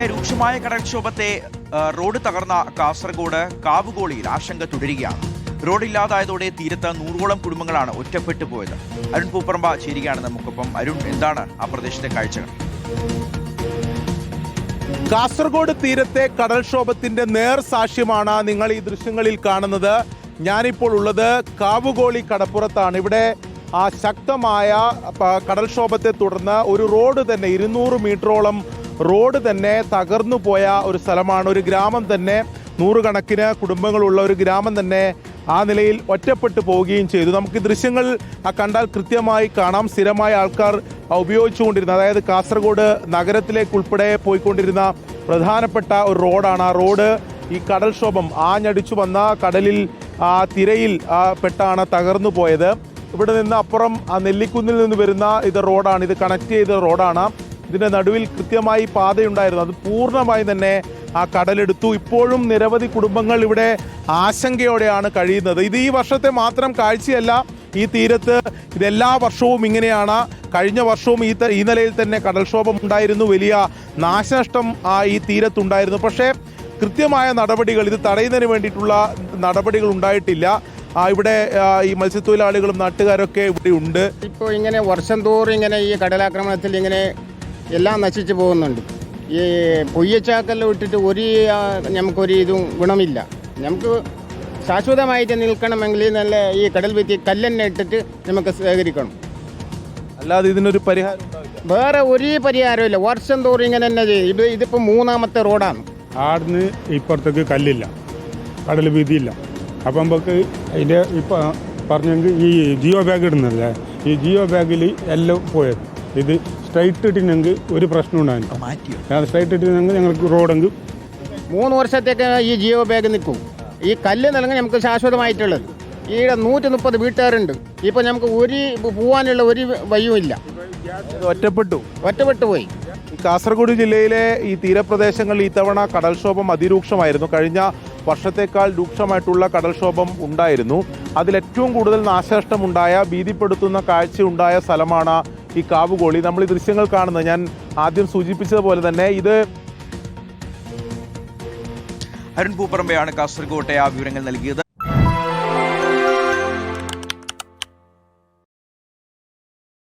രൂക്ഷമായ കടൽക്ഷോഭത്തെ റോഡ് തകർന്ന കാസർഗോഡ് കാവുകോളിയിൽ ആശങ്ക തുടരുകയാണ്. റോഡില്ലാതായതോടെ തീരത്ത് 100ഓളം കുടുംബങ്ങളാണ് ഒറ്റപ്പെട്ടു പോയത്. അരുൺ പൂപ്പറമ്പ ചേരുകയാണ് നമുക്കൊപ്പം. അരുൺ, എന്താണ് ആ പ്രദേശത്തെ കാഴ്ചകൾ? കാസർഗോഡ് തീരത്തെ കടൽക്ഷോഭത്തിന്റെ നേർസാക്ഷ്യമാണ് നിങ്ങൾ ഈ ദൃശ്യങ്ങളിൽ കാണുന്നത്. ഞാനിപ്പോൾ ഉള്ളത് കാവുകോളി കടപ്പുറത്താണ്. ഇവിടെ ശക്തമായ കടൽക്ഷോഭത്തെ തുടർന്ന് ഒരു റോഡ് തന്നെ 200 മീറ്ററോളം റോഡ് തന്നെ തകർന്നു പോയ ഒരു സ്ഥലമാണ്. ഒരു ഗ്രാമം തന്നെ, നൂറുകണക്കിന് കുടുംബങ്ങളുള്ള ഒരു ഗ്രാമം തന്നെ ആ നിലയിൽ ഒറ്റപ്പെട്ടു പോവുകയും ചെയ്തു. നമുക്ക് ദൃശ്യങ്ങൾ കണ്ടാൽ കൃത്യമായി കാണാം. സ്ഥിരമായ ആൾക്കാർ ഉപയോഗിച്ചുകൊണ്ടിരുന്ന, അതായത് കാസർഗോഡ് നഗരത്തിലേക്ക് ഉൾപ്പെടെ പോയിക്കൊണ്ടിരുന്ന പ്രധാനപ്പെട്ട ഒരു റോഡാണ്. ആ റോഡ് ഈ കടൽക്ഷോഭം ആഞ്ഞടിച്ചു വന്ന കടലിൽ തിരയിൽ പെട്ടാണ് തകർന്നു പോയത്. ഇവിടെ നിന്ന് അപ്പുറം നെല്ലിക്കുന്നിൽ നിന്ന് വരുന്ന ഇത് റോഡാണ്. ഇത് കണക്ട് ചെയ്ത റോഡാണ്. ഇതിന്റെ നടുവിൽ കൃത്യമായി പാതയുണ്ടായിരുന്നു. അത് പൂർണ്ണമായി തന്നെ ആ കടലെടുത്തു. ഇപ്പോഴും നിരവധി കുടുംബങ്ങൾ ഇവിടെ ആശങ്കയോടെയാണ് കഴിയുന്നത്. ഇത് ഈ വർഷത്തെ മാത്രം കാഴ്ചയല്ല. ഈ തീരത്ത് ഇതെല്ലാ വർഷവും ഇങ്ങനെയാണ്. കഴിഞ്ഞ വർഷവും ഈ നിലയിൽ തന്നെ കടൽക്ഷോഭം ഉണ്ടായിരുന്നു. വലിയ നാശനഷ്ടം ഈ തീരത്തുണ്ടായിരുന്നു. പക്ഷേ കൃത്യമായ നടപടികൾ, ഇത് തടയുന്നതിന് വേണ്ടിയിട്ടുള്ള നടപടികൾ ഉണ്ടായിട്ടില്ല. ഇവിടെ ഈ മത്സ്യത്തൊഴിലാളികളും നാട്ടുകാരൊക്കെ ഇവിടെ ഉണ്ട്. ഇപ്പോൾ ഇങ്ങനെ വർഷം തോറും ഇങ്ങനെ ഈ കടലാക്രമണത്തിൽ ഇങ്ങനെ എല്ലാം നശിച്ചു പോകുന്നുണ്ട്. ഈ പൊയ്യച്ചാക്കെല്ലാം ഇട്ടിട്ട് നമുക്കൊരു ഇതും ഗുണമില്ല. നമുക്ക് ശാശ്വതമായിട്ട് നിൽക്കണമെങ്കിൽ നല്ല ഈ കടൽ ഭിത്തി കല്ലെന്നെ ഇട്ടിട്ട് നമുക്ക് ശേഖരിക്കണം. അല്ലാതെ ഇതിനൊരു പരിഹാരം വേറെ ഒരു പരിഹാരമില്ല. വർഷം തോറും ഇങ്ങനെ തന്നെ ചെയ്യും. ഇതിപ്പോൾ 3ാമത്തെ റോഡാണ്. ആടുന്ന് ഇപ്പുറത്തേക്ക് കല്ലില്ല, കടൽ വീതിയില്ല. അപ്പം നമുക്ക് അതിൻ്റെ ഇപ്പം പറഞ്ഞെങ്കിൽ ഈ ജിയോ ബാഗ് ഇടുന്നല്ലേ, ഈ ജിയോ ബാഗിൽ എല്ലാം പോയത്. ഇത് സ്ട്രൈറ്റ് ഇട്ടിനെങ്കിൽ ഒരു പ്രശ്നം ഉണ്ടായിരുന്നു. സ്ട്രൈറ്റ് ഇട്ടിനെങ്കിൽ ഞങ്ങൾക്ക് റോഡെങ്കിൽ 3 വർഷത്തേക്ക് ഈ ജിയോ ബാഗ് നിൽക്കും. ഈ കല്ല് നൽകി നമുക്ക് ശാശ്വതമായിട്ടുള്ളത്. ഈടെ 130 വീട്ടുകാരുണ്ട്. ഇപ്പോൾ നമുക്ക് പോകാനുള്ള ഒരു വഴിയും ഇല്ല. ഒറ്റപ്പെട്ടു പോയി. കാസർഗോഡ് ജില്ലയിലെ ഈ തീരപ്രദേശങ്ങളിൽ ഇത്തവണ കടൽക്ഷോഭം അതിരൂക്ഷമായിരുന്നു. കഴിഞ്ഞ വർഷത്തേക്കാൾ രൂക്ഷമായിട്ടുള്ള കടൽക്ഷോഭം ഉണ്ടായിരുന്നു. അതിലേറ്റവും കൂടുതൽ നാശനഷ്ടമുണ്ടായ, ഭീതിപ്പെടുത്തുന്ന കാഴ്ചയുണ്ടായ സ്ഥലമാണ് ഈ കാവുകോളി. നമ്മൾ ഈ ദൃശ്യങ്ങൾ കാണുന്നത്, ഞാൻ ആദ്യം സൂചിപ്പിച്ചതുപോലെ തന്നെ, ഇത് അരുൺ പൂപ്പറമ്പയാണ് കാസർഗോട്ടെ ആ വിവരങ്ങൾ നൽകിയത്.